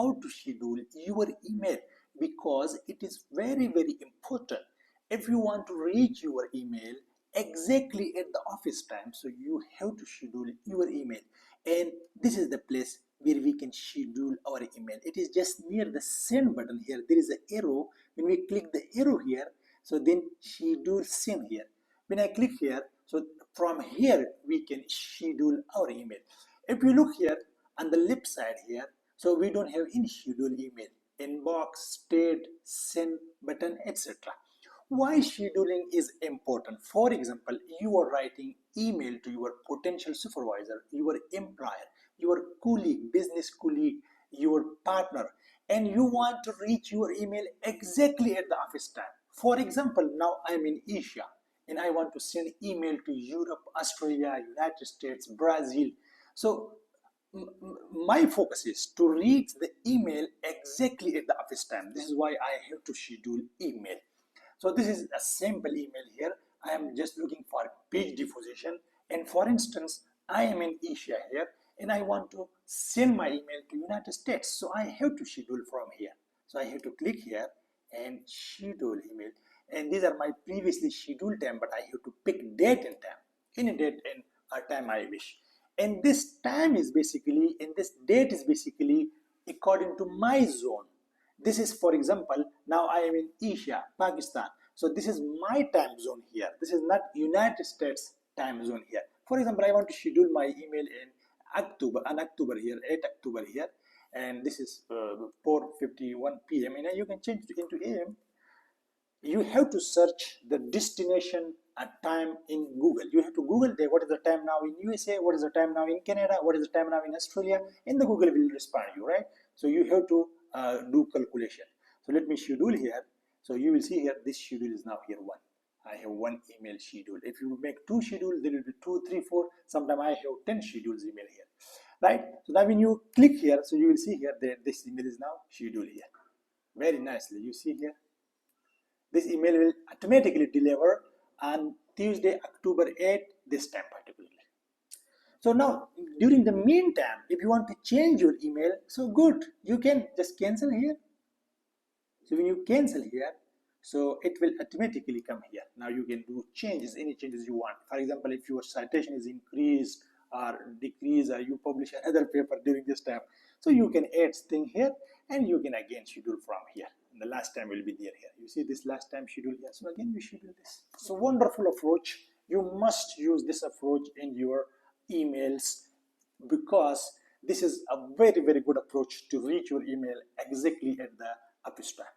how to schedule your email, because it is very important. If you want to reach your email exactly at the office time, so you have to schedule your email, and this is the place where we can schedule our email. It is just near the send button here. There is an arrow. When we click the arrow here, so then schedule send here. When I click here, so from here we can schedule our email. If you look here on the left side here, so we don't have any schedule email, inbox, state, send button, etc. Why scheduling is important? For example, you are writing email to your potential supervisor, your employer, your colleague, business colleague, your partner, and you want to reach your email exactly at the office time. For example, now I'm in Asia and I want to send email to Europe, Australia, United States, Brazil. So my focus is to reach the email exactly at the office time. This is why I have to schedule email. So this is a simple email here. I am just looking for page deposition, and for instance I am in Asia here and I want to send my email to United States, so I have to schedule from here. So I have to click here and schedule email, and these are my previously scheduled time, but I have to pick date and time, any date and time I wish. And this time is basically, and this date is basically according to my zone. This is, for example, now I am in Asia, Pakistan. So this is my time zone here. This is not United States time zone here. For example, I want to schedule my email in October here, 8 October here, and this is 4:51 p.m. and you can change it into AM. You have to search the destination time in Google. You have to Google what is the time now in USA, what is the time now in Canada, what is the time now in Australia, and the Google will respond you, right? So you have to do calculation. So let me schedule here. So you will see here this schedule is now here one. I have one email schedule. If you make two schedules, there will be 2, 3, 4. Sometimes I have 10 schedules email here, right? So now when you click here, so you will see here that this email is now scheduled here. Very nicely, you see here. This email will automatically deliver on Tuesday, October 8, this time particularly. So now, during the meantime, if you want to change your email, so good, you can just cancel here. So when you cancel here, so it will automatically come here. Now you can do changes, any changes you want. For example, if your citation is increased or decreased, or you publish another paper during this time, so you can add thing here and you can again schedule from here. And the last time will be there here. You see this last time schedule here. So again, we schedule this. So wonderful approach. You must use this approach in your emails, because this is a very good approach to reach your email exactly at the office time.